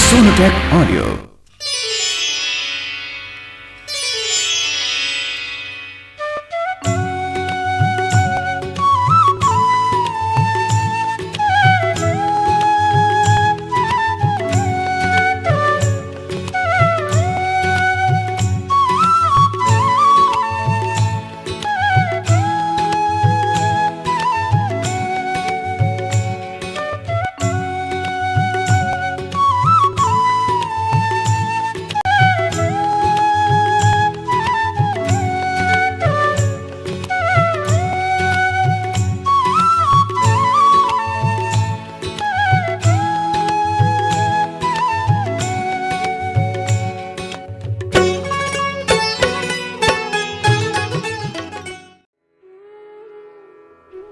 Sonotech Audio.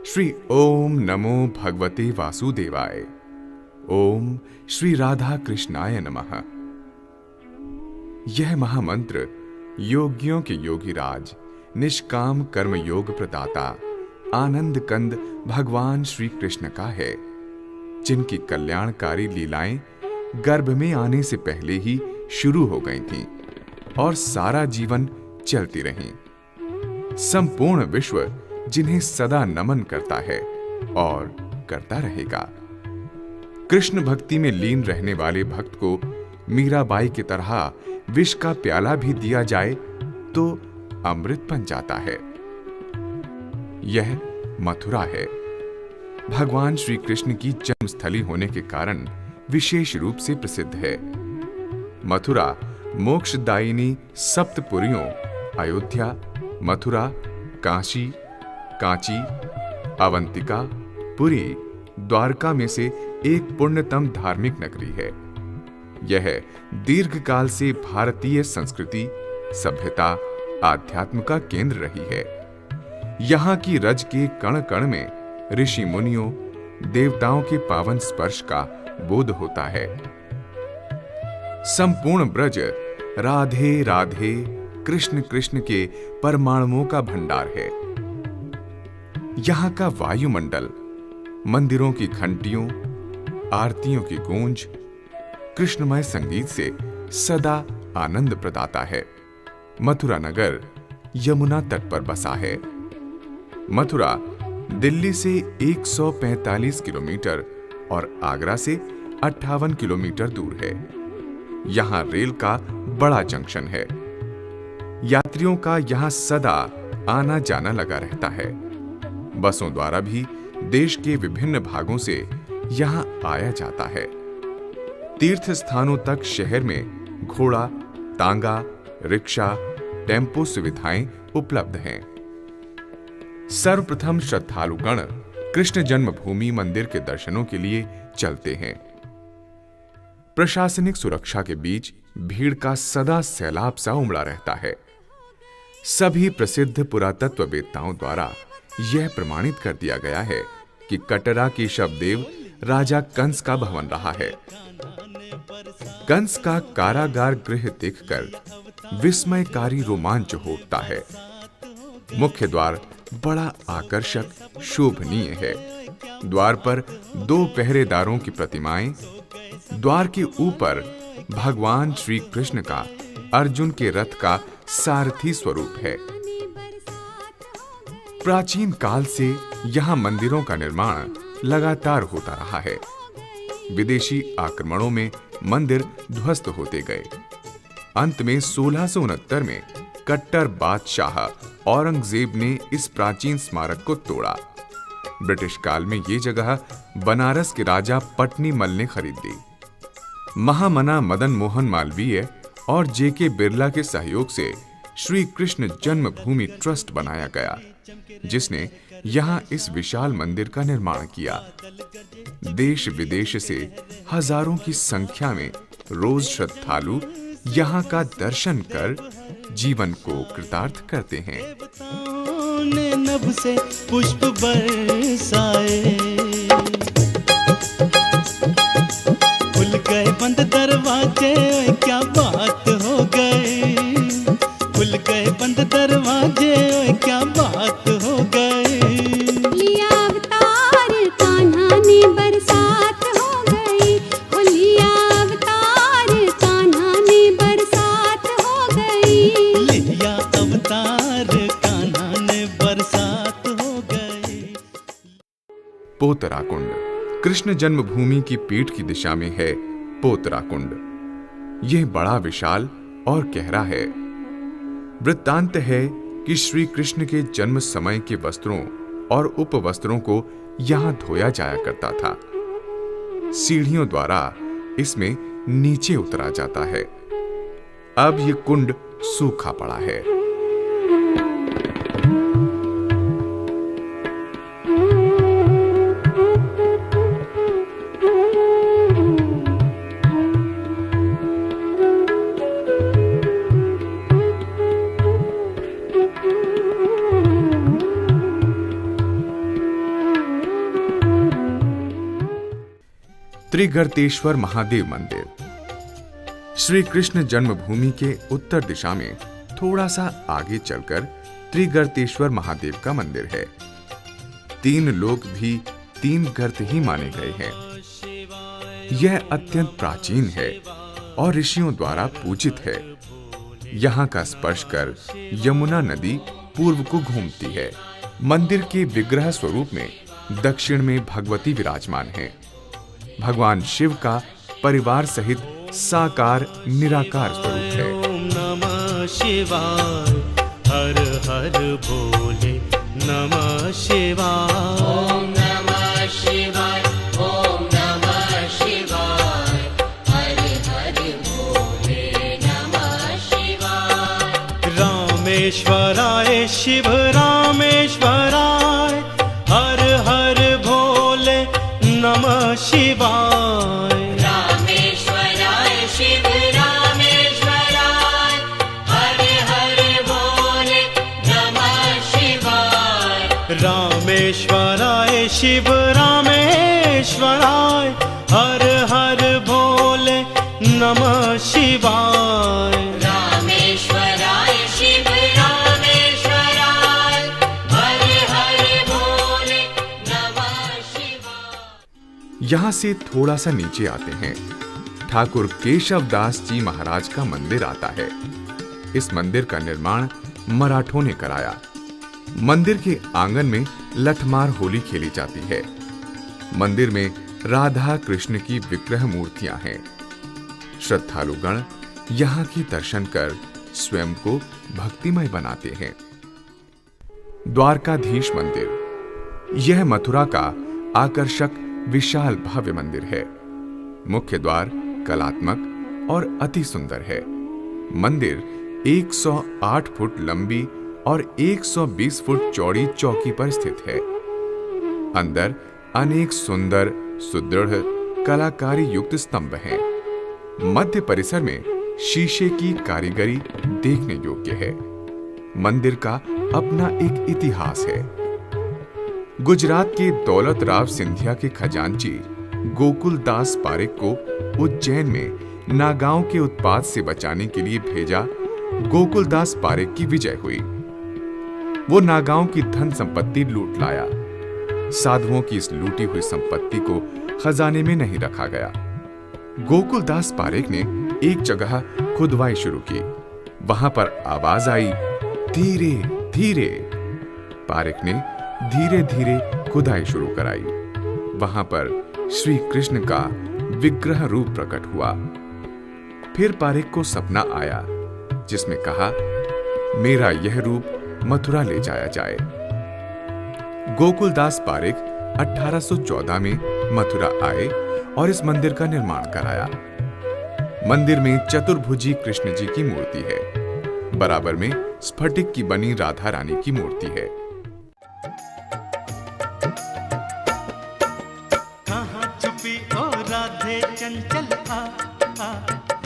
Shri Om नमो भगवते वासुदेवाय। ओम श्री राधा कृष्णाय नमः। यह महामंत्र योगियों के योगीराज, निष्काम कर्म योग प्रदाता, आनंद कंद भगवान श्री कृष्ण का है, जिनकी कल्याणकारी लीलाएं गर्भ में आने से पहले ही शुरू हो गई थीं और सारा जीवन चलती रहीं। संपूर्ण विश्व जिन्हें सदा नमन करता है और करता रहेगा। कृष्ण भक्ति में लीन रहने वाले भक्त को मीराबाई की तरह विष का प्याला भी दिया जाए तो अमृत बन जाता है। यह मथुरा है। भगवान श्री कृष्ण की जन्मस्थली होने के कारण विशेष रूप से प्रसिद्ध है। मथुरा मोक्षदायिनी सप्तपुरियों अयोध्या, मथुरा, काशी, कांची, अवंतिका, पुरी, द्वारका में से एक पुण्यतम धार्मिक नगरी है। यह दीर्घकाल से भारतीय संस्कृति, सभ्यता, आध्यात्म का केंद्र रही है। यहाँ की रज के कण कण में ऋषि मुनियों, देवताओं के पावन स्पर्श का बोध होता है। संपूर्ण ब्रज राधे राधे कृष्ण कृष्ण के परमाणुओं का भंडार है। यहाँ का वायुमंडल मंदिरों की घंटियों, आरतियों की गूंज, कृष्णमय संगीत से सदा आनंद प्रदाता है। मथुरा नगर यमुना तट पर बसा है। मथुरा दिल्ली से 145 किलोमीटर और आगरा से 58 किलोमीटर दूर है। यहाँ रेल का बड़ा जंक्शन है। यात्रियों का यहाँ सदा आना जाना लगा रहता है। बसों द्वारा भी देश के विभिन्न भागों से यहाँ आया जाता है। तीर्थ स्थानों तक शहर में घोड़ा, तांगा, रिक्शा, टेम्पो सुविधाएं उपलब्ध हैं। सर्वप्रथम श्रद्धालुगण कृष्ण जन्मभूमि मंदिर के दर्शनों के लिए चलते हैं। प्रशासनिक सुरक्षा के बीच भीड़ का सदा सैलाब सा उमड़ा रहता है। सभी प्रसिद्ध पुरातत्ववेत्ताओं द्वारा यह प्रमाणित कर दिया गया है कि कटरा की शवदेव राजा कंस का भवन रहा है। कंस का कारागार गृह देखकर विस्मयकारी रोमांच होता है। मुख्य द्वार बड़ा आकर्षक, शोभनीय है। द्वार पर 2 पहरेदारों की प्रतिमाएं, द्वार के ऊपर भगवान श्री कृष्ण का अर्जुन के रथ का सारथी स्वरूप है। प्राचीन काल से यहाँ मंदिरों का निर्माण लगातार होता रहा है। विदेशी आक्रमणों में मंदिर ध्वस्त होते गए। अंत में 1669 में कट्टर बादशाह औरंगजेब ने इस प्राचीन स्मारक को तोड़ा। ब्रिटिश काल में ये जगह बनारस के राजा पटनीमल ने खरीद ली। महामना मदन मोहन मालवीय और जेके बिरला के सहयोग से श्री कृष्ण जन्मभूमि ट्रस्ट बनाया गया, जिसने यहाँ इस विशाल मंदिर का निर्माण किया। देश विदेश से हजारों की संख्या में रोज श्रद्धालु यहाँ का दर्शन कर जीवन को कृतार्थ करते हैं। नभ से पुष्प बरसाए, खुल गए बंद दरवाजे, क्या बात हो गई। खुल गए बंद दरवाजे, क्या बात हो गई। लिया अवतार कान्हा ने बरसात हो गई। लिया अवतार पोतराकुंड। कृष्ण जन्मभूमि की पीठ की दिशा में है पोतराकुंड। यह बड़ा विशाल और गहरा है। वृत्तांत है कि श्री कृष्ण के जन्म समय के वस्त्रों और उपवस्त्रों को यहां धोया जाया करता था। सीढ़ियों द्वारा इसमें नीचे उतरा जाता है। अब यह कुंड सूखा पड़ा है। त्रिगर्तेश्वर महादेव मंदिर। श्री कृष्ण जन्मभूमि के उत्तर दिशा में थोड़ा सा आगे चलकर त्रिगर्तेश्वर महादेव का मंदिर है। 3 लोक भी 3 गर्त ही माने गए हैं। यह अत्यंत प्राचीन है और ऋषियों द्वारा पूजित है। यहाँ का स्पर्श कर यमुना नदी पूर्व को घूमती है। मंदिर के विग्रह स्वरूप में दक्षिण में भगवती विराजमान है। भगवान शिव का परिवार सहित साकार निराकार स्वरूप है। ओम नमः शिवाय, हर हर भोले नमः शिवाय। ओम नमः शिवाय, ओम नमः शिवाय, हर हर भोले नमः शिवाय। रामेश्वराय शिव रामेश्वराय, हर हर भोले नमः शिवाय। रामेश्वराय शिव रामेश्वराय, हर हर भोले नमः शिवाय। रामेश्वराय शिव रामेश्वराय, हर हर भोले नमः शिवाय। रामेश्वराय शिव रामेश्वराय, हर हर भोले नमः शिवाय। यहां से थोड़ा सा नीचे आते हैं, ठाकुर केशवदास जी महाराज का मंदिर आता है। इस मंदिर का निर्माण मराठों ने कराया। मंदिर के आंगन में लठमार होली खेली जाती है। मंदिर में राधा कृष्ण की विग्रह मूर्तियां हैं। श्रद्धालुगण यहाँ की दर्शन कर स्वयं को भक्तिमय बनाते हैं। द्वारकाधीश मंदिर। यह मथुरा का आकर्षक विशाल भव्य मंदिर है। मुख्य द्वार कलात्मक और अति सुंदर है। मंदिर 108 फुट लंबी और 120 फुट चौड़ी चौकी पर स्थित है। अंदर अनेक सुंदर सुदृढ़ कलाकारी युक्त स्तंभ हैं। मध्य परिसर में शीशे की कारीगरी देखने योग्य है। मंदिर का अपना एक इतिहास है। गुजरात के दौलत राव सिंधिया के खजांची गोकुलदास पारेख को उज्जैन में नागाओं के उत्पात से बचाने के लिए भेजा। गोकुलदास पारेख की विजय हुई। वो नागाओं की धन संपत्ति लूट लाया। साधुओं की इस लूटी हुई संपत्ति को खजाने में नहीं रखा गया। गोकुलदास पारेख ने एक जगह खुदवाई शुरू की। वहां पर आवाज आई, धीरे धीरे। पारेख ने धीरे धीरे खुदाई शुरू कराई। वहां पर श्री कृष्ण का विग्रह रूप प्रकट हुआ। फिर पारेख को सपना आया जिसमें कहा, मेरा यह रूप मथुरा ले जाया जाए। गोकुलदास पारेख 1814 में मथुरा आए और इस मंदिर का निर्माण कराया। मंदिर में चतुर्भुजी कृष्ण जी की मूर्ति है। बराबर में स्फटिक की बनी राधा रानी की मूर्ति है। कहाँ छुपी ओ राधे चंचल आ, आ,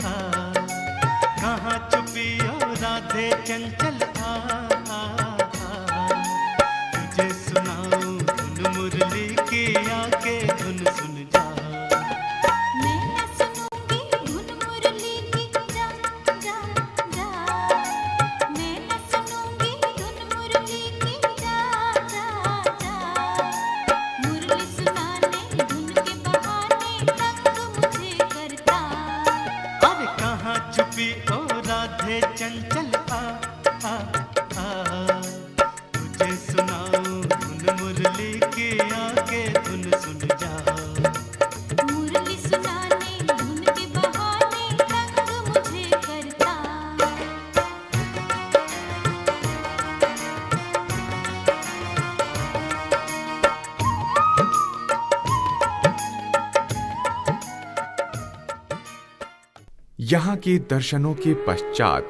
आ। कहाँ छुपी ओ राधे चंचल आ, आ, आ। तुझे सुनाऊं धुन मुरली की, आके धुन सुन जा। मैं सुनूंगी धुन मुरली की, जा जा जा। मैं सुनूंगी धुन मुरली की, जा जा जा। मुरली सुनाने धुन के बहाने तंग मुझे करता। अरे कहाँ छुपी ओ राधे चंचल आ, आ। यहाँ के दर्शनों के पश्चात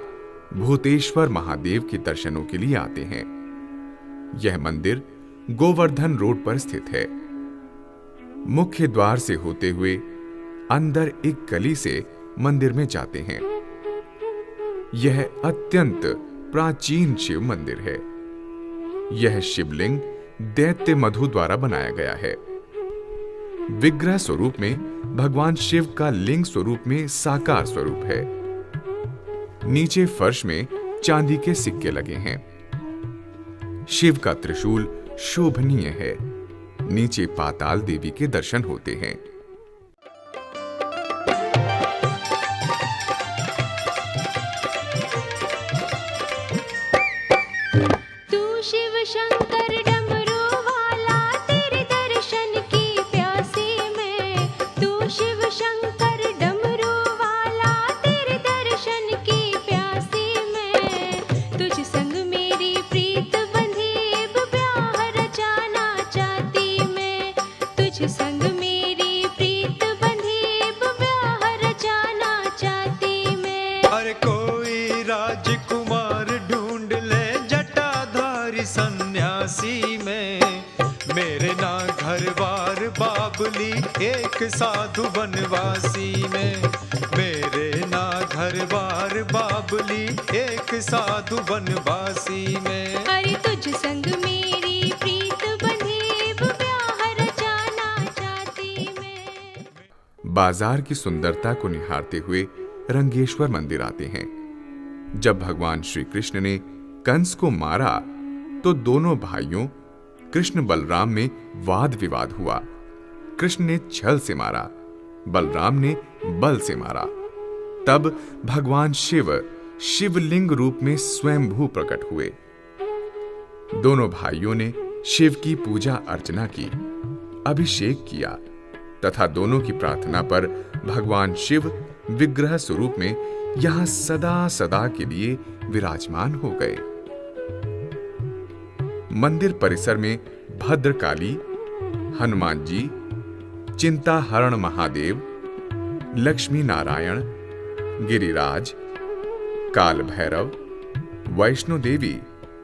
भूतेश्वर महादेव के दर्शनों के लिए आते हैं। यह मंदिर गोवर्धन रोड पर स्थित है। मुख्य द्वार से होते हुए अंदर एक गली से मंदिर में जाते हैं। यह अत्यंत प्राचीन शिव मंदिर है। यह शिवलिंग दैत्य मधु द्वारा बनाया गया है। विग्रह स्वरूप में भगवान शिव का लिंग स्वरूप में साकार स्वरूप है। नीचे फर्श में चांदी के सिक्के लगे हैं। शिव का त्रिशूल शोभनीय है। नीचे पाताल देवी के दर्शन होते हैं। तू शिव शंकर डमरू वाला, तेरे दर्शन की प्यासी मैं। तू शिव शंकर डमरू वाला, तेरे दर्शन की प्यासी मैं। तुझ संग मेरी प्रीत बंधी, ब्याह रचाना चाहती मैं। तुझ संग मेरी प्रीत बंधी, ब्याह रचाना चाहती मैं। हर कोई राजकुमार ढूंढ ले जटाधारी सन्यासी में। मेरे ना घर बार बाबली, एक साधु बनवासी में। मेरे ना घर बार बाबली, एक साधु बनवासी में। अरे तुझ संग मेरी प्रीत बंधी, ब्याह रचाना चाहती मैं। बाजार की सुंदरता को निहारते हुए रंगेश्वर मंदिर आते हैं। जब भगवान श्री कृष्ण ने कंस को मारा तो दोनों भाइयों कृष्ण बलराम में वाद विवाद हुआ। कृष्ण ने छल से मारा, बलराम ने बल से मारा। तब भगवान शिव शिवलिंग रूप में स्वयंभू प्रकट हुए। दोनों भाइयों ने शिव की पूजा अर्चना की, अभिषेक किया तथा दोनों की प्रार्थना पर भगवान शिव विग्रह स्वरूप में यहां सदा सदा के लिए विराजमान हो गए। मंदिर परिसर में भद्रकाली, हनुमान जी, चिंताहरण महादेव, लक्ष्मी नारायण, गिरिराज, काल भैरव, वैष्णो देवी,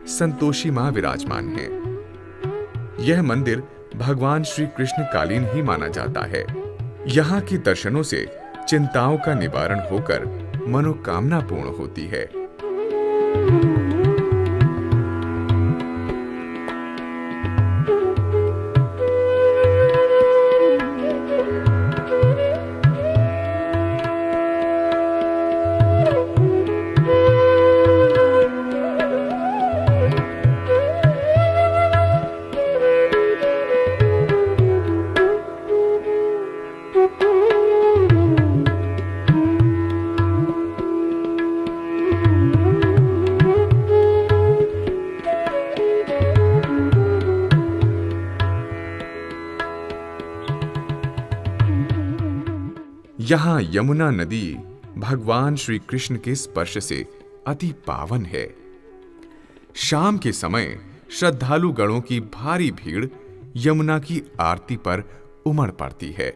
संतोषी मां विराजमान हैं। यह मंदिर भगवान श्री कृष्ण कालीन ही माना जाता है। यहाँ के दर्शनों से चिंताओं का निवारण होकर मनोकामना पूर्ण होती है। यहां यमुना नदी भगवान श्री कृष्ण के स्पर्श से अति पावन है। शाम के समय श्रद्धालु गणों की भारी भीड़ यमुना की आरती पर उमड़ पड़ती है।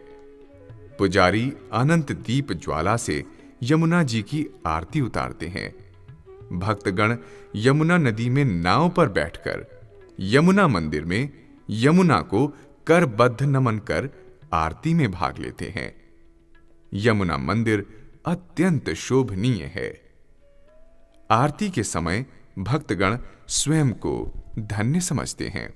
पुजारी अनंत दीप ज्वाला से यमुना जी की आरती उतारते हैं। भक्तगण यमुना नदी में नाव पर बैठकर यमुना मंदिर में यमुना को करबद्ध नमन कर आरती में भाग लेते हैं। यमुना मंदिर अत्यंत शोभनीय है। आरती के समय भक्तगण स्वयं को धन्य समझते हैं।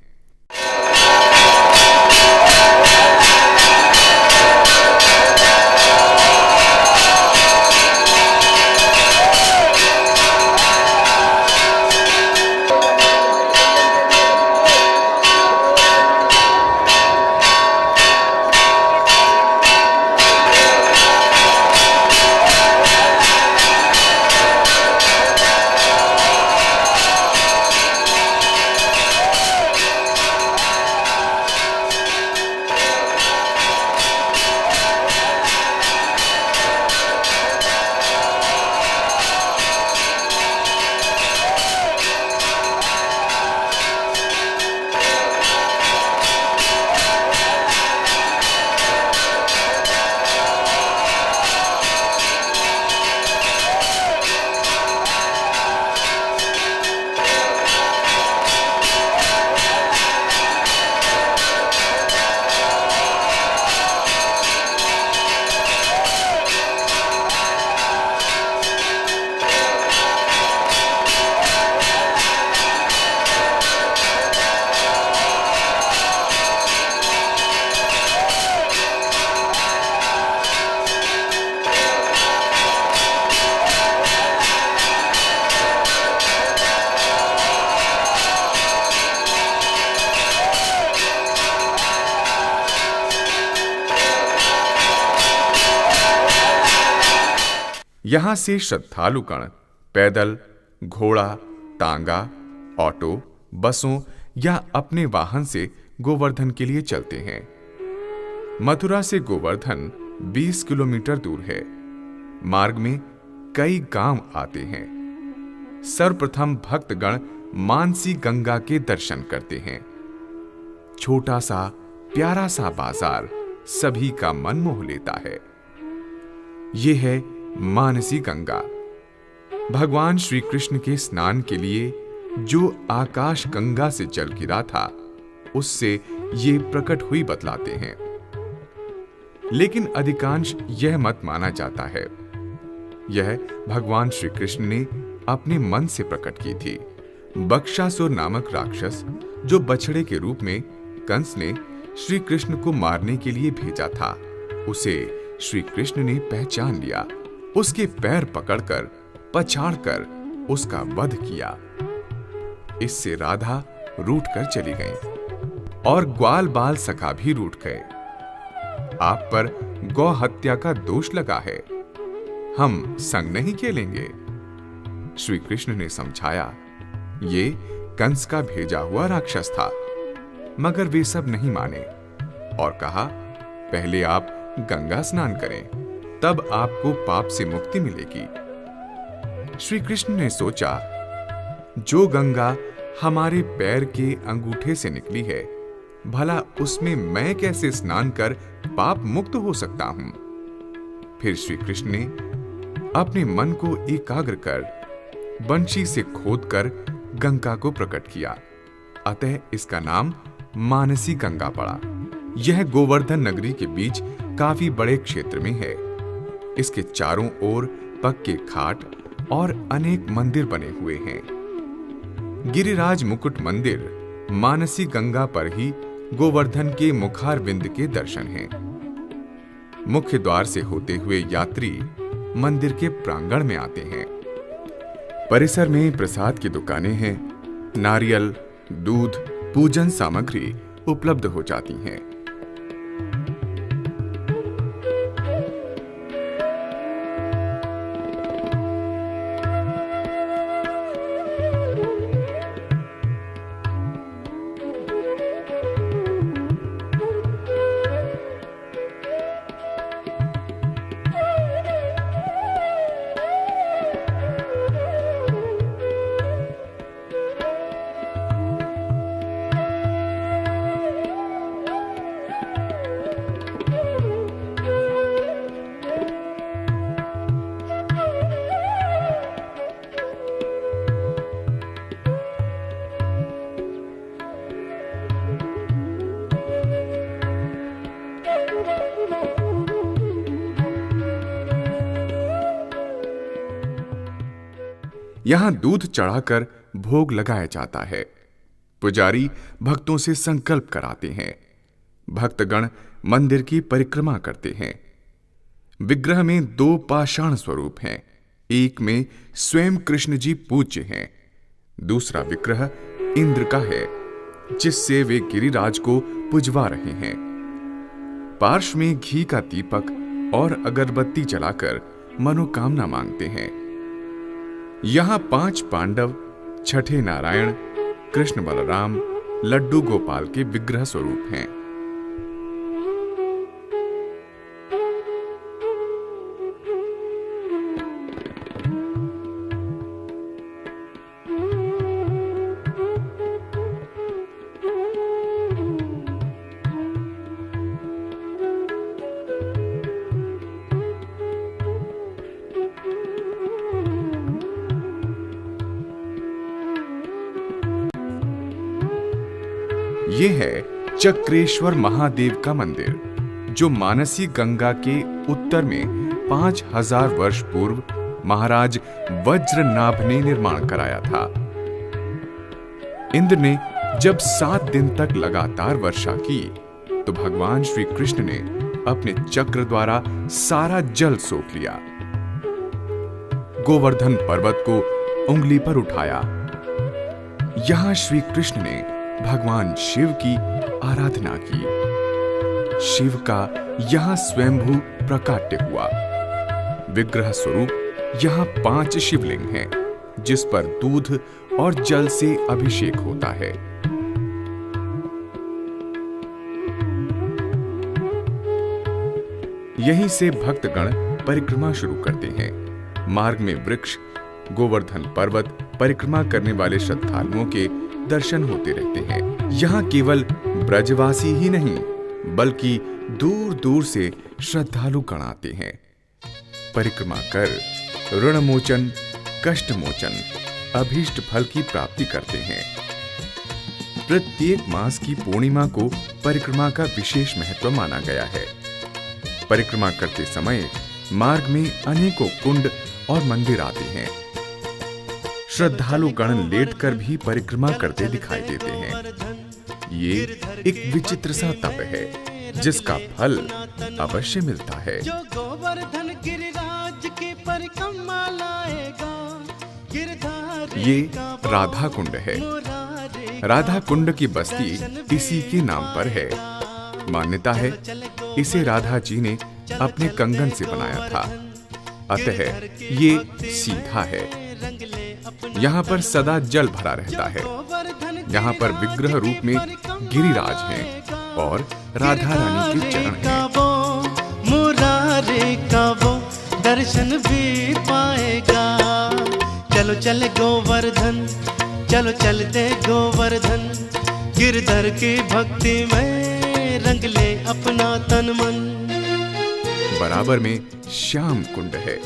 यहां से श्रद्धालुगण पैदल, घोड़ा, तांगा, ऑटो, बसों या अपने वाहन से गोवर्धन के लिए चलते हैं। मथुरा से गोवर्धन 20 किलोमीटर दूर है। मार्ग में कई गांव आते हैं। सर्वप्रथम भक्तगण मानसी गंगा के दर्शन करते हैं। छोटा सा प्यारा सा बाजार सभी का मन मोह लेता है। यह है मानसी गंगा। भगवान श्री कृष्ण के स्नान के लिए जो आकाश गंगा से जल गिरा था, उससे ये प्रकट हुई बतलाते हैं। लेकिन अधिकांश यह मत माना जाता है यह भगवान श्री कृष्ण ने अपने मन से प्रकट की थी। बक्षासुर नामक राक्षस, जो बछड़े के रूप में कंस ने श्री कृष्ण को मारने के लिए भेजा था, उसे श्री कृष्ण ने पहचान लिया। उसके पैर पकड़कर पछाड़कर उसका वध किया। इससे राधा रूठ कर चली गई और ग्वाल बाल सखा भी रूठ गए। आप पर गौ हत्या का दोष लगा है, हम संग नहीं खेलेंगे। श्री कृष्ण ने समझाया, ये कंस का भेजा हुआ राक्षस था, मगर वे सब नहीं माने और कहा, पहले आप गंगा स्नान करें, तब आपको पाप से मुक्ति मिलेगी। श्री कृष्ण ने सोचा, जो गंगा हमारे पैर के अंगूठे से निकली है, भला उसमें मैं कैसे स्नान कर पाप मुक्त हो सकता हूं। फिर श्री कृष्ण ने अपने मन को एकाग्र कर बंशी से खोदकर गंगा को प्रकट किया। अतः इसका नाम मानसी गंगा पड़ा। यह गोवर्धन नगरी के बीच काफी बड़े क्षेत्र में है। इसके चारों ओर पक्के घाट और अनेक मंदिर बने हुए हैं। गिरिराज मुकुट मंदिर मानसी गंगा पर ही गोवर्धन के मुखारविंद के दर्शन हैं। मुख्य द्वार से होते हुए यात्री मंदिर के प्रांगण में आते हैं। परिसर में प्रसाद की दुकानें हैं। नारियल, दूध, पूजन सामग्री उपलब्ध हो जाती हैं। यहां दूध चढ़ाकर भोग लगाया जाता है। पुजारी भक्तों से संकल्प कराते हैं। भक्तगण मंदिर की परिक्रमा करते हैं। विग्रह में 2 पाषाण स्वरूप हैं। एक में स्वयं कृष्ण जी पूज्य हैं। दूसरा विग्रह इंद्र का है, जिससे वे गिरिराज को पुजवा रहे हैं। पार्श्व में घी का दीपक और अगरबत्ती जलाकर मनोकामना मांगते हैं। यहां 5 पांडव, छठे नारायण, कृष्ण बलराम, लड्डू गोपाल के विग्रह स्वरूप हैं। ये है चक्रेश्वर महादेव का मंदिर, जो मानसी गंगा के उत्तर में 5000 वर्ष पूर्व महाराज वज्रनाभ ने निर्माण कराया था। इंद्र ने जब 7 दिन तक लगातार वर्षा की, तो भगवान श्री कृष्ण ने अपने चक्र द्वारा सारा जल सोख लिया। गोवर्धन पर्वत को उंगली पर उठाया। यहां श्री कृष्ण ने भगवान शिव की आराधना की। शिव का यहां स्वयंभू प्रकाट्य हुआ। विग्रह स्वरूप यहाँ 5 शिवलिंग हैं, जिस पर दूध और जल से अभिषेक होता है। यहीं से भक्तगण परिक्रमा शुरू करते हैं। मार्ग में वृक्ष, गोवर्धन पर्वत, परिक्रमा करने वाले श्रद्धालुओं के दर्शन होते रहते हैं। यहाँ केवल ब्रजवासी ही नहीं, बल्कि दूर दूर से श्रद्धालु गण आते हैं। परिक्रमा कर ऋण मोचन, कष्ट मोचन, अभीष्ट फल की प्राप्ति करते हैं। प्रत्येक मास की पूर्णिमा को परिक्रमा का विशेष महत्व माना गया है। परिक्रमा करते समय मार्ग में अनेकों कुंड और मंदिर आते हैं। श्रद्धालु गण लेटकर भी परिक्रमा करते दिखाई देते हैं। ये एक विचित्र सा तप है, जिसका फल अवश्य मिलता है। जो गोवर्धन गिरिराज की परिक्रमा लाएगा, गिरधारी ये राधा कुंड है। राधा कुंड की बस्ती इसी के नाम पर है। मान्यता है इसे राधा जी ने अपने कंगन से बनाया था, अतः ये सीधा है। यहाँ पर सदा जल भरा रहता है। यहाँ पर विग्रह रूप में गिरिराज हैं और राधा रानी के चरण हैं। मुरारी का वो दर्शन भी पाएगा। चलो चल गोवर्धन, चलो चल दे गोवर्धन, गिरधर की भक्ति में रंग ले अपना तन मन। बराबर में श्याम कुंड है,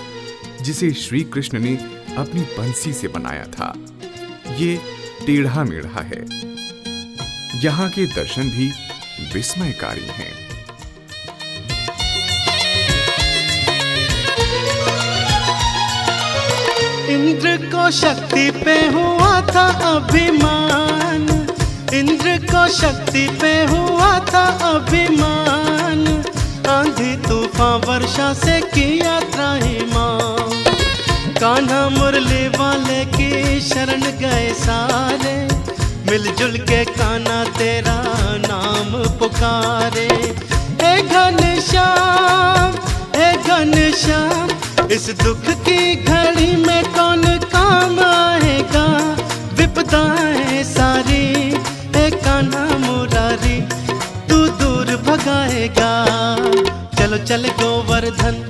जिसे श्री कृष्ण ने अपनी बंसी से बनाया था। ये टेढ़ा मेढ़ा है। यहाँ के दर्शन भी विस्मयकारी हैं। इंद्र को शक्ति पे हुआ था अभिमान, इंद्र को शक्ति पे हुआ था अभिमान। आंधी तूफान वर्षा से किया त्राहिमाम। कान्हा मुरली वाले की शरण गए सारे, मिलजुल के कान्हा तेरा नाम पुकारे। हे घनश्याम, हे घनश्याम, इस दुख की घड़ी में कौन काम आएगा। विपदाएं सारी हे कान्हा मुरारी तू दूर भगाएगा। चलो चल गोवर्धन,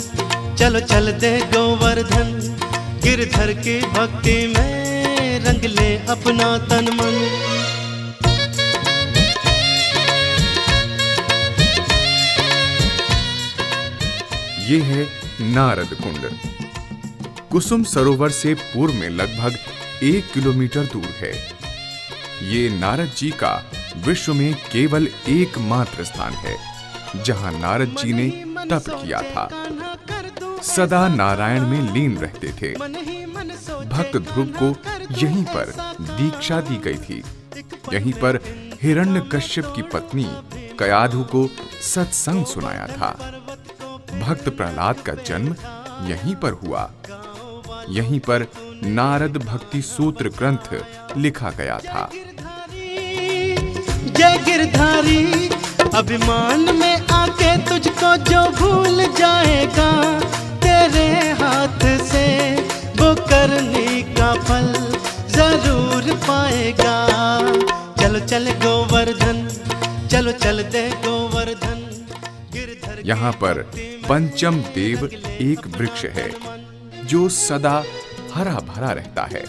चलो चल दे गोवर्धन, गिरधर की भक्ति में रंग ले अपना तन मन। ये है नारद कुंड। कुसुम सरोवर से पूर्व में लगभग 1 किलोमीटर दूर है। ये नारद जी का विश्व में केवल एकमात्र स्थान है, जहां नारद जी ने तप किया था। सदा नारायण में लीन रहते थे। भक्त ध्रुव को यहीं पर दीक्षा दी गई थी। यहीं पर हिरण्यकश्यप की पत्नी कयाधु को सत्संग सुनाया था। भक्त प्रहलाद का जन्म यहीं पर हुआ। यहीं पर नारद भक्ति सूत्र ग्रंथ लिखा गया था। जय गिरधारी, अभिमान में आके तुझको जो भूल जाएगा, तेरे हाथ से वो करने का फल जरूर पाएगा। चलो चल गोवर्धन, चलो चल दे गोवर्धन, गिरधर। यहाँ पर पंचम देव एक वृक्ष है, जो सदा हरा भरा रहता है।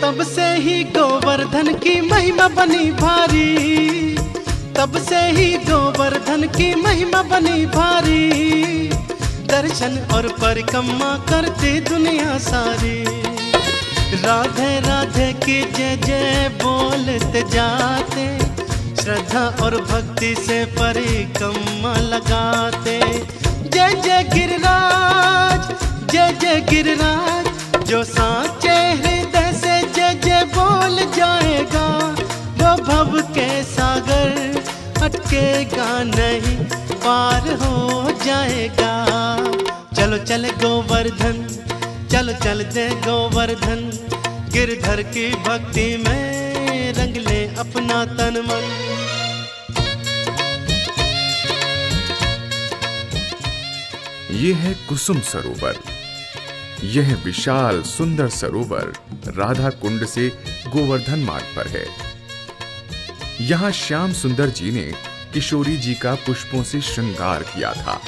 तब से ही गोवर्धन की महिमा बनी भारी, तब से ही गोवर्धन की महिमा बनी भारी। दर्शन और परिक्रमा करती दुनिया सारी। राधे राधे की जय जय बोलते जाते, श्रद्धा और भक्ति से परिक्रमा लगाते। जय जय गिरिराज, जय जय गिरिराज, जो साचे हृदय से जय जय बोल जाएगा, वो भव के सागर अटकेगा नहीं, पार हो जाएगा। चलो चलो चल गोवर्धन, चलो चल दे गोवर्धन, गिरधर की भक्ति में रंग ले अपना तन मन। ये है कुसुम सरोवर। यह विशाल सुंदर सरोवर राधा कुंड से गोवर्धन मार्ग पर है। यहां श्याम सुंदर जी ने किशोरी जी का पुष्पों से श्रृंगार किया था।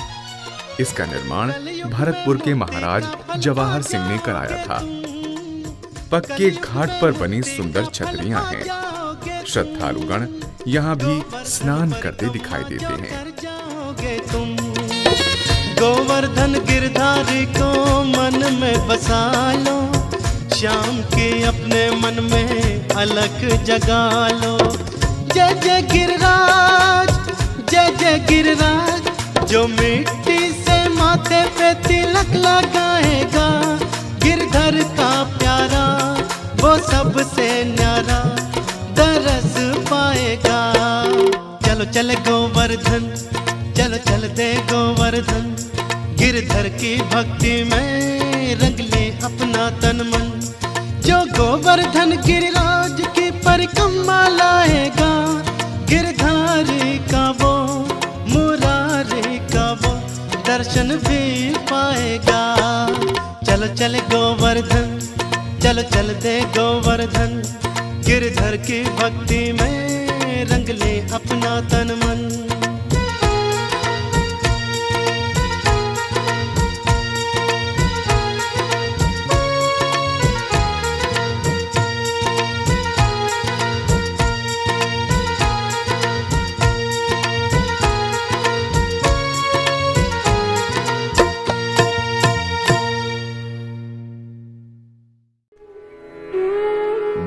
इसका निर्माण भरतपुर के महाराज जवाहर सिंह ने कराया था। पक्के घाट पर बनी सुंदर छतरियां हैं। श्रद्धालुगण यहाँ भी स्नान करते दिखाई देते हैं। तुम गोवर्धन गिरधारी को मन में बसा लो, श्याम के अपने मन में अलख जगा लो। जय जय गिरिराज, जय जय गिरिराज, जो मिट्टी से माथे पे तिलक लगाएगा, गिरधर का प्यारा वो सबसे न्यारा दरस पाएगा। चलो चल गोवर्धन, चलो चल दे गोवर्धन, गिरधर की भक्ति में रंग ले अपना तन मन। जो गोवर्धन गिरिराज की परिक्रमा लाएगा, गिरधारी का वो मुरारी का वो दर्शन भी पाएगा। चलो चल गोवर्धन, चलो चल दे गोवर्धन, गिरधर की भक्ति में रंग ले अपना तन मन।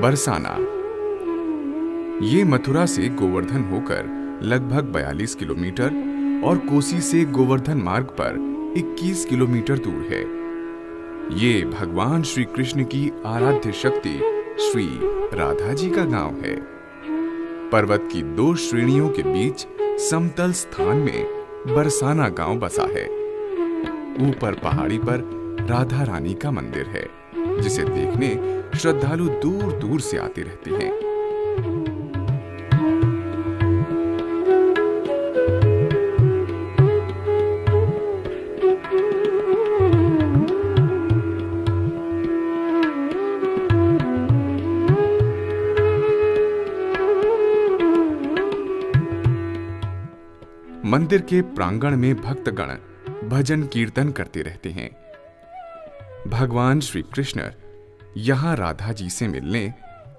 बरसाना। ये मथुरा से गोवर्धन होकर लगभग 42 किलोमीटर और कोसी से गोवर्धन मार्ग पर 21 किलोमीटर दूर है। ये भगवान श्री कृष्ण की आराध्य शक्ति श्री राधा जी का गांव है। पर्वत की 2 श्रेणियों के बीच समतल स्थान में बरसाना गांव बसा है। ऊपर पहाड़ी पर राधा रानी का मंदिर है, जिसे देखने श्रद्धालु दूर दूर से आते रहते हैं। मंदिर के प्रांगण में भक्तगण भजन कीर्तन करते रहते हैं। भगवान श्री कृष्ण यहां राधा जी से मिलने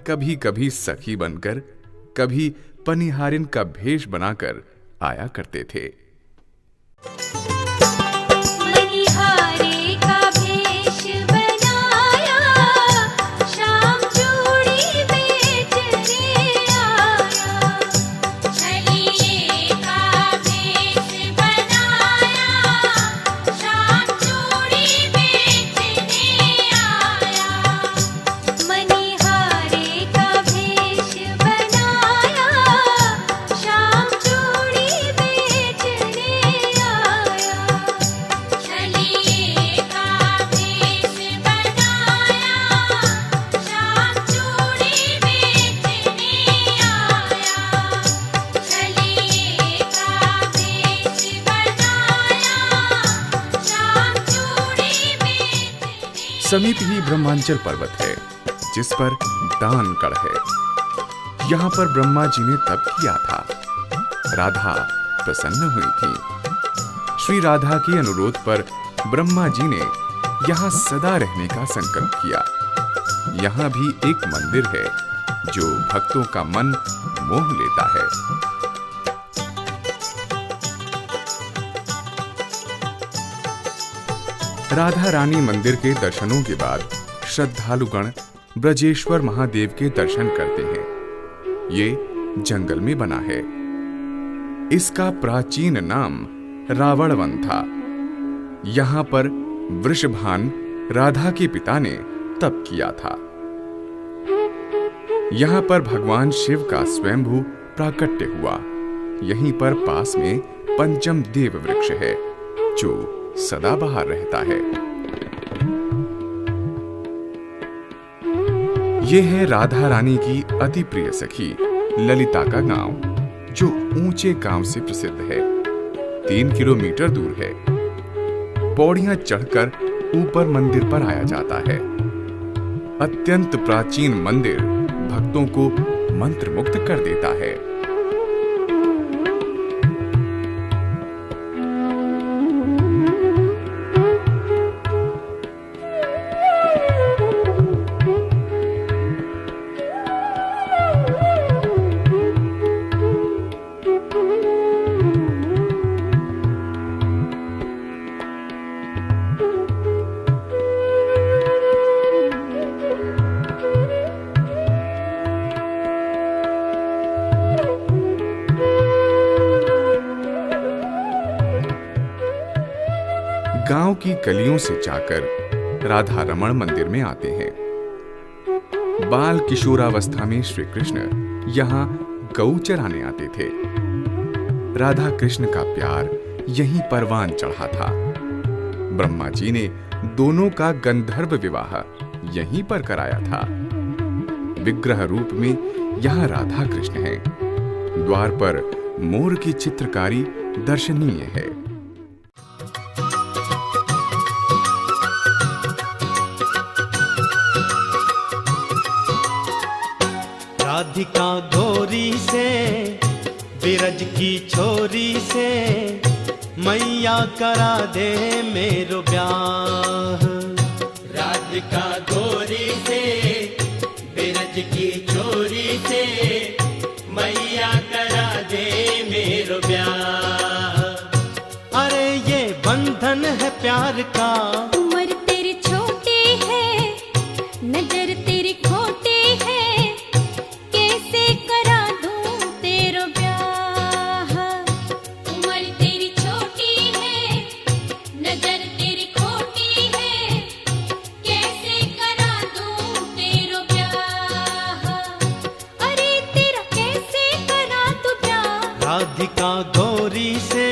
कभी कभी सखी बनकर, कभी पनिहारिन का भेष बनाकर आया करते थे। मनिहारे का भेष बनाया, शाम चूड़ी बेचने आया। छलिए का भेष बनाया, शाम चूड़ी बेचने आया। मनिहारे का भेष बनाया, शाम चूड़ी बेचने आया। छलिए का भेष बनाया, शाम चूड़ी बेचने आया। छलिए का भेष बनाया, शाम चूड़ी बेचने। समीप ही ब्रह्मांचल पर्वत है, जिस पर दानगढ़ है। यहाँ पर ब्रह्मा जी ने तप किया था। राधा प्रसन्न हुई थी। श्री राधा के अनुरोध पर ब्रह्मा जी ने यहाँ सदा रहने का संकल्प किया। यहाँ भी एक मंदिर है जो भक्तों का मन मोह लेता है। राधा रानी मंदिर के दर्शनों के बाद श्रद्धालुगण ब्रजेश्वर महादेव के दर्शन करते हैं। ये जंगल में बना है। इसका प्राचीन नाम रावणवन था। यहाँ पर वृषभान राधा के पिता ने तप किया था। यहाँ पर भगवान शिव का स्वयंभू प्राकट्य हुआ। यहीं पर पास में पंचम देव वृक्ष है, जो सदाबहार रहता है। यह है राधा रानी की अति प्रिय सखी ललिता का गांव, जो ऊंचे गांव से प्रसिद्ध है। 3 किलोमीटर दूर है। पौड़ियां चढ़कर ऊपर मंदिर पर आया जाता है। अत्यंत प्राचीन मंदिर भक्तों को मंत्रमुग्ध कर देता है। गांव की गलियों से जाकर राधा रमण मंदिर में आते हैं। बाल किशोरावस्था में श्री कृष्ण यहां गऊ चराने आते थे। राधा कृष्ण का प्यार यहीं परवान चढ़ा था। ब्रह्मा जी ने दोनों का गंधर्व विवाह यहीं पर कराया था। विग्रह रूप में यहां राधा कृष्ण हैं। द्वार पर मोर की चित्रकारी दर्शनीय है। राधिका गोरी से बिरज की छोरी से मैया करा दे मेरो ब्याह। राधिका गोरी से बिरज की छोरी से मैया करा दे मेरो ब्याह। अरे ये बंधन है प्यार का, उम्र तेरी छोटी है, नजर तेरी खोटी है, कैसे करा दूं तेरो ब्याह। उम्र तेरी छोटी है, नजर तेरी खोटी है, कैसे करा दूं तेरो ब्याह। अरे तेरा कैसे करा तू ब्याह। राधिका गोरी से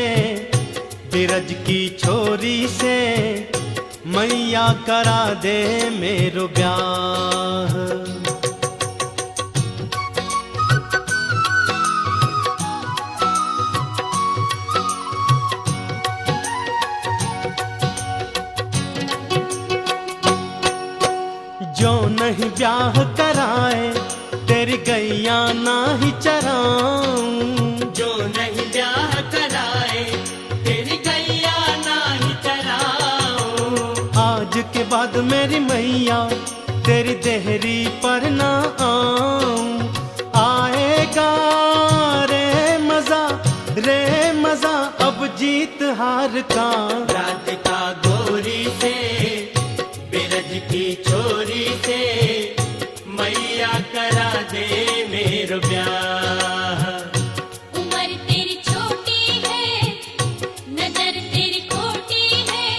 बिरज की छोरी से मैया करा दे मेरो ब्याह। जो नहीं ब्याह कराए तेरी गैया ना ही चराऊं। जो नहीं ब्याह कराए तेरी गैया नाही चराऊं। आज के बाद मेरी मैया तेरी देहरी पर ना आऊं। आएगा रे मजा अब जीत हार का। राधिका गोरी से बिरज की छोरी से मैया करा दे मेरो ब्याह। उम्र तेरी छोटी है, नजर तेरी खोटी है,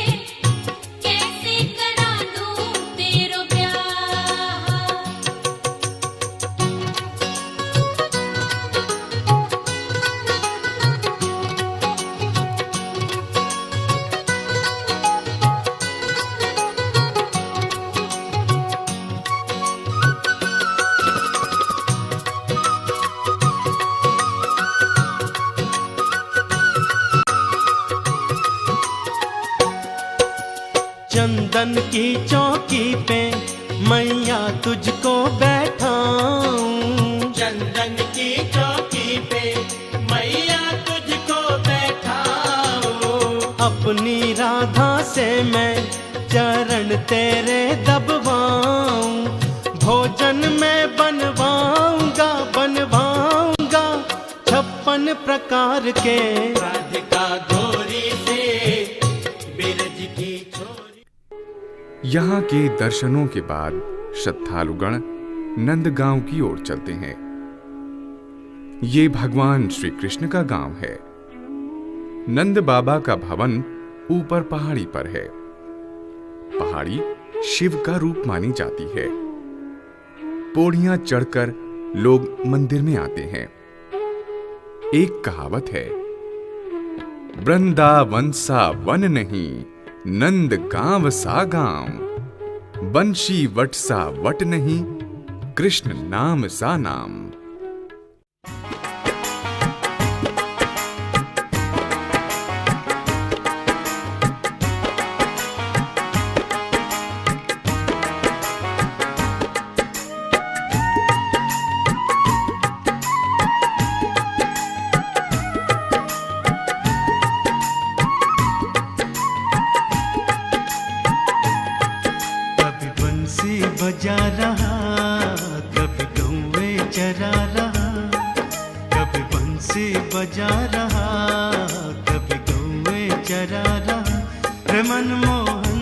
कैसे करा दूं तेरो ब्याह। चंदन की चौकी पे मैया तुझको बैठाऊं। चंदन की चौकी पे मैया तुझको बैठाऊं। अपनी राधा से मैं चरण तेरे दबवाऊं। भोजन में बनवाऊंगा 56 प्रकार के। राधिका गोरी से बिरज की छोरी। यहाँ के दर्शनों के बाद श्रद्धालुगण नंदगांव की ओर चलते हैं। ये भगवान श्री कृष्ण का गांव है। नंद बाबा का भवन ऊपर पहाड़ी पर है। पहाड़ी शिव का रूप मानी जाती है। पौड़ियां चढ़कर लोग मंदिर में आते हैं। एक कहावत है, वृंदावन सा वन नहीं, नंद गांव सा गांव, बंशी वट सा वट नहीं, कृष्ण नाम सा नाम। बजा रहा, कभी कौवे चरा रहा, कभी बंसी बजा रहा, कभी कौवे चरा रहा। रे मनमोहन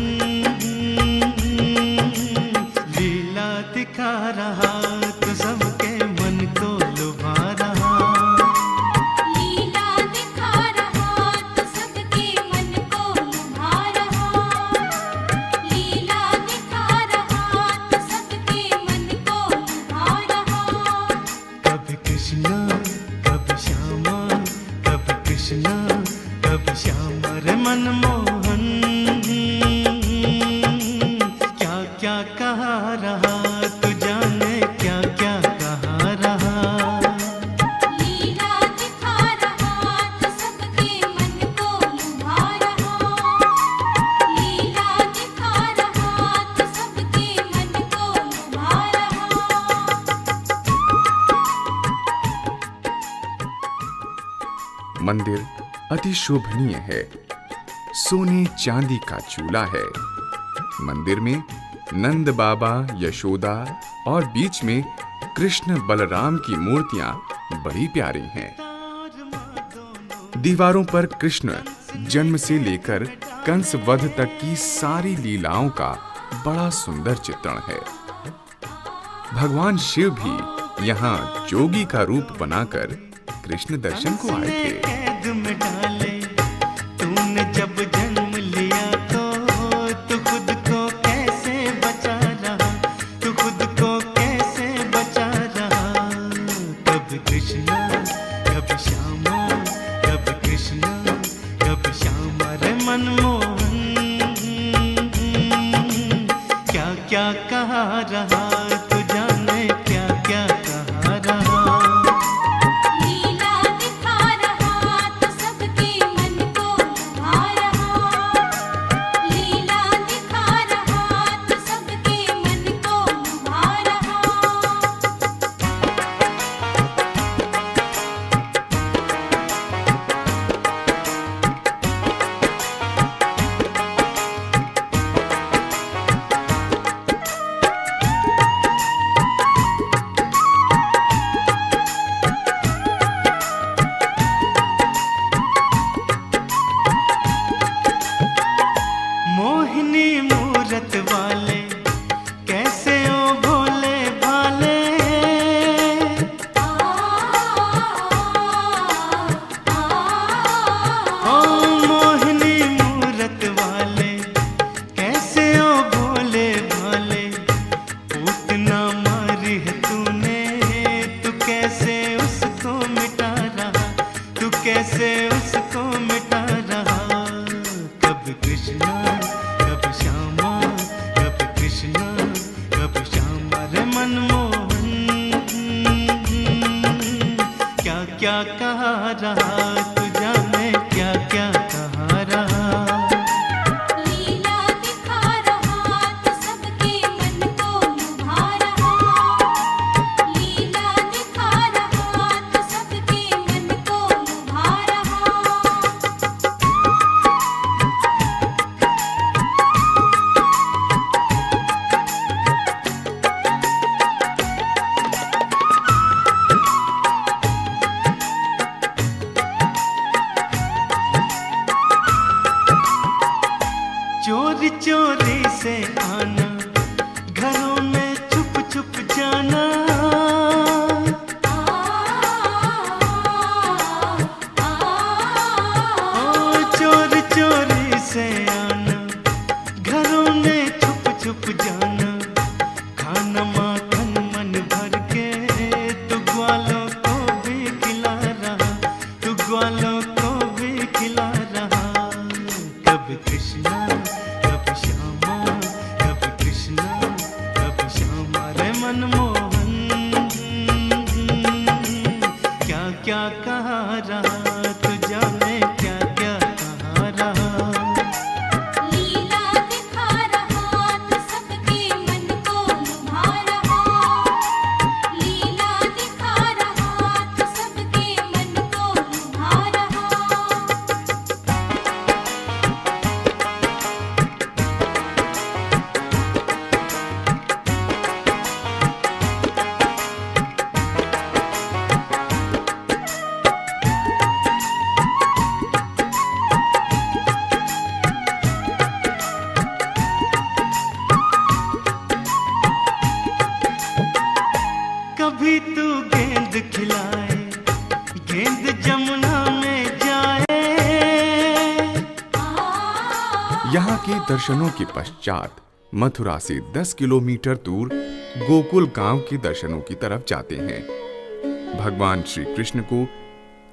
लीला दिखा रहा, तो सबके मन को लुभा रहा। लीला दिखा रहा तो सबके मन को लुभा रहा। लीला दिखा रहा तो सबके मन को लुभा रहा। कभी कृष्णा कभी श्यामा, कभी कृष्णा कभी श्यामा। रे मनमोहन क्या क्या कहा रहा, तू जाने क्या क्या कहा रहा। लीला दिखा रहा तो सबके मन को लुभा रहा। लीला दिखा रहा तो सबके मन को लुभा रहा। मंदिर अति शोभनीय है। सोने चांदी का चूल्हा है। मंदिर में नंद बाबा, यशोदा और बीच में कृष्ण बलराम की मूर्तियां बड़ी प्यारी हैं। दीवारों पर कृष्ण जन्म से लेकर कंस वध तक की सारी लीलाओं का बड़ा सुंदर चित्रण है। भगवान शिव भी यहाँ जोगी का रूप बनाकर कृष्ण दर्शन को आए थे। कैद में डाले तूने जब जन्म लिया, तो तू खुद को कैसे बचा रहा, तू खुद को कैसे बचा रहा। कभी कृष्णा कभी श्यामा, कभी कृष्णा कभी श्यामा। रे मनमोहन क्या क्या कहा रहा, तू जाने क्या क्या कहा रहा। लीला दिखा रहा तो सबके मन को लुभा रहा। लीला दिखा रहा तो सबके मन को लुभा रहा। मोहिनी मूरत वाले कैसे ओ भोले भाले। ओ मोहिनी मूरत वाले कैसे ओ भोले भाले। पूतना मारी है तूने, तू कैसे उसको मिटा रहा, तू कैसे उसको मिटा रहा। कभी कृष्णा कभी श्यामा, कभी कृष्णा कभी श्यामा। रे मनमोहन क्या क्या कहा रहा, तू जाने क्या क्या कहा रहा। लीला दिखा रहा तो सबके मन को लुभा रहा। लीला दिखा रहा तो सबके मन को लुभा रहा। चोरी चोरी से आना, घरों में छुप छुप जाना। ओ चोरी चोरी से आना, घरों में छुप छुप जाना। खाना माखन मन भर के, तू ग्वालों को भी खिला रहा, तू ग्वालों को भी खिला रहा। कभी कृष्णा यहाँ के दर्शनों के पश्चात मथुरा से 10 किलोमीटर दूर गोकुल गांव के दर्शनों की तरफ जाते हैं। भगवान श्री कृष्ण को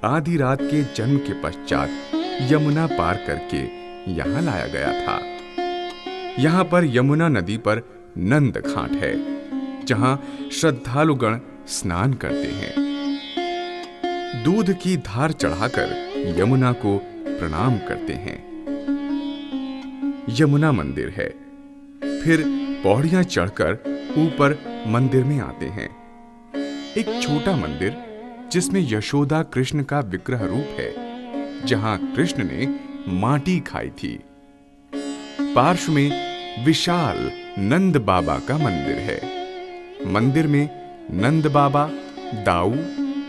आधी रात के जन्म के पश्चात यमुना पार करके यहाँ लाया गया था। यहाँ पर यमुना नदी पर नंद घाट है, जहाँ श्रद्धालुगण स्नान करते हैं। दूध की धार चढ़ाकर यमुना को प्रणाम करते हैं। यमुना मंदिर है। फिर पौड़ियां चढ़कर ऊपर मंदिर में आते हैं। एक छोटा मंदिर जिसमें यशोदा कृष्ण का विग्रह रूप है, जहां कृष्ण ने माटी खाई थी। पार्श्व में विशाल नंद बाबा का मंदिर है। मंदिर में नंद बाबा, दाऊ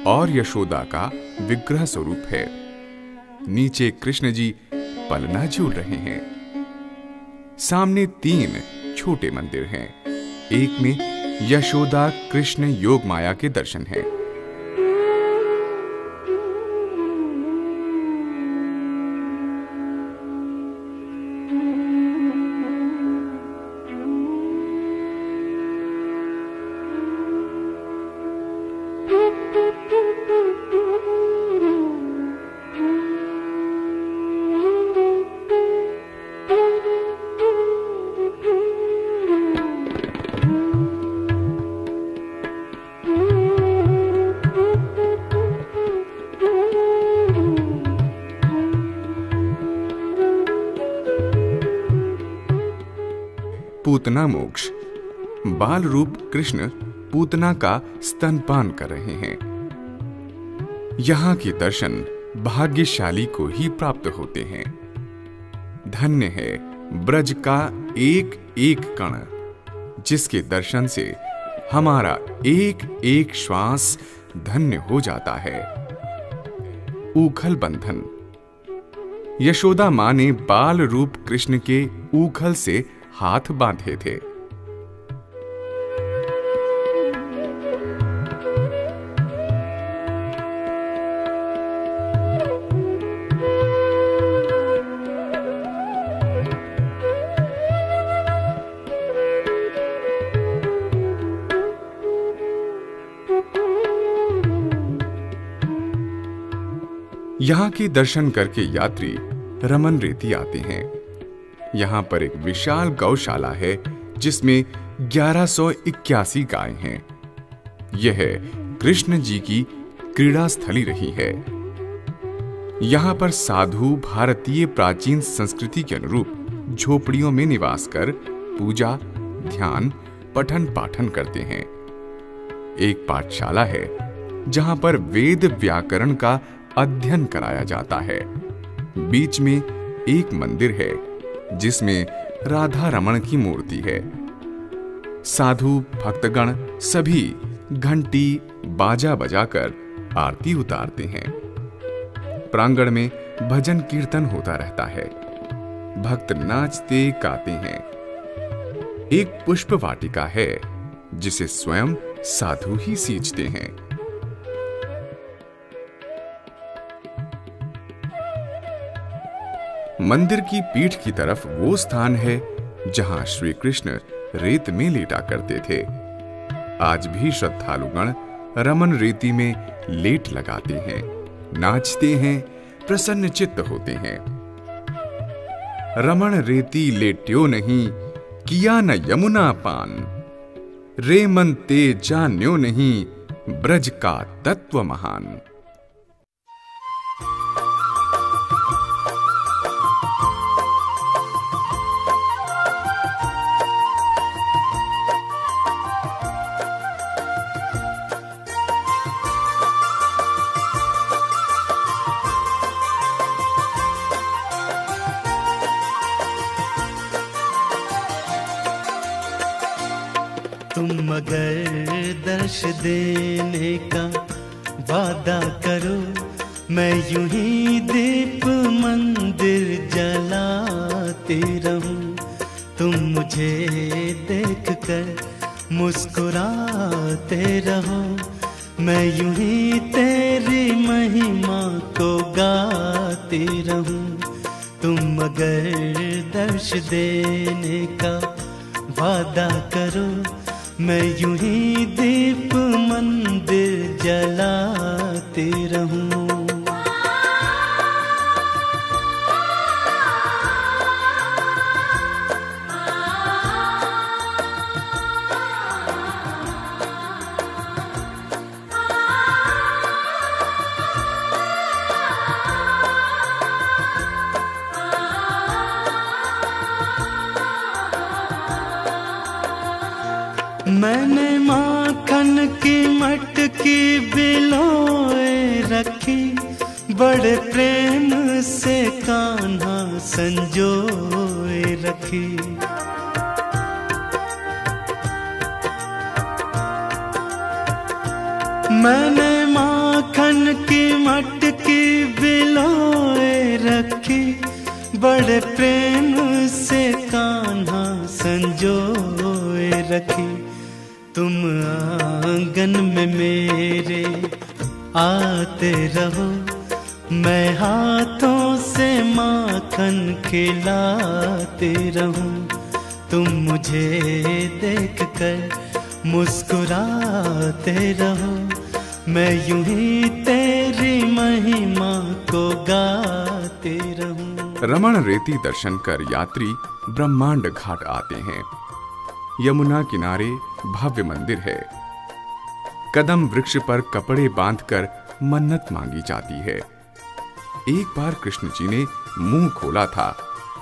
और यशोदा का विग्रह स्वरूप है। नीचे कृष्ण जी पलना झूल रहे हैं। सामने 3 छोटे मंदिर हैं। एक में यशोदा कृष्ण योग माया के दर्शन हैं। पूतना मोक्ष। बाल रूप कृष्ण पूतना का स्तनपान कर रहे हैं। यहां के दर्शन भाग्यशाली को ही प्राप्त होते हैं। धन्य है ब्रज का एक एक कण, जिसके दर्शन से हमारा एक एक श्वास धन्य हो जाता है। ऊखल बंधन। यशोदा मां ने बाल रूप कृष्ण के ऊखल से हाथ बांधे थे। यहां के दर्शन करके यात्री रमन रेती आते हैं। यहां पर एक विशाल गौशाला है, जिसमें 1181 गायें हैं। यह कृष्ण जी की क्रीड़ा स्थली रही है। यहां पर साधु भारतीय प्राचीन संस्कृति के अनुरूप झोपड़ियों में निवास कर पूजा, ध्यान, पठन पाठन करते हैं। एक पाठशाला है जहां पर वेद व्याकरण का अध्ययन कराया जाता है। बीच में एक मंदिर है जिसमें राधा रमण की मूर्ति है। साधु भक्तगण सभी घंटी बाजा बजाकर आरती उतारते हैं। प्रांगण में भजन कीर्तन होता रहता है। भक्त नाचते गाते हैं। एक पुष्प वाटिका है जिसे स्वयं साधु ही सींचते हैं। मंदिर की पीठ की तरफ वो स्थान है जहां श्री कृष्ण रेत में लेटा करते थे। आज भी श्रद्धालुगण रमन रेती में लेट लगाते हैं, नाचते हैं, प्रसन्न चित्त होते हैं। रमण रेती लेट्यो नहीं, किया न यमुना पान। रे मन ते जान्यो नहीं, ब्रज का तत्व महान। तुम अगर दर्श देने का वादा करो, मैं यूं ही दीप मंदिर जलाती रहूं। तुम मुझे देख कर मुस्कुराते रहो, मैं यूं ही तेरी महिमा को गाती रहूं। तुम अगर दर्श देने का वादा करो, मैं यूं ही दीप मंदिर जलाते रहूं। मैंने माखन की मटकी बिलोए रखी, बड़े प्रेम से कान्हा संजोए रखी। मैंने माखन की मटकी बिलोए रखी, बड़े प्रेम से कान्हा संजोए रखी। तुम आंगन में मेरे आते रहो, मैं हाथों से माखन खिलाते रहूं। तुम मुझे देखकर मुस्कुराते रहो, मैं यूं ही तेरी महिमा को गाते रहूं। रमण रेती दर्शन कर यात्री ब्रह्मांड घाट आते हैं। यमुना किनारे भव्य मंदिर है। कदम वृक्ष पर कपड़े बांधकर मन्नत मांगी जाती है। एक बार कृष्ण जी ने मुंह खोला था,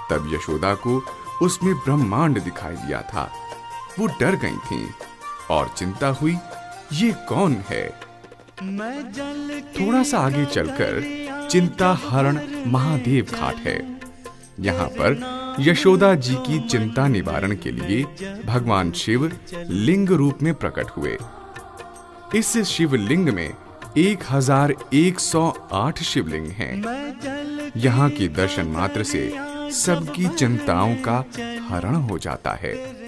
तब यशोदा को उसमें ब्रह्मांड दिखाई दिया था। वो डर गई थीं और चिंता हुई, ये कौन है? थोड़ा सा आगे चलकर चिंता हरण महादेव घाट है। यहाँ पर यशोदा जी की चिंता निवारण के लिए भगवान शिव लिंग रूप में प्रकट हुए। इस शिवलिंग में 1108 शिवलिंग हैं। यहाँ की दर्शन मात्र से सबकी चिंताओं का हरण हो जाता है।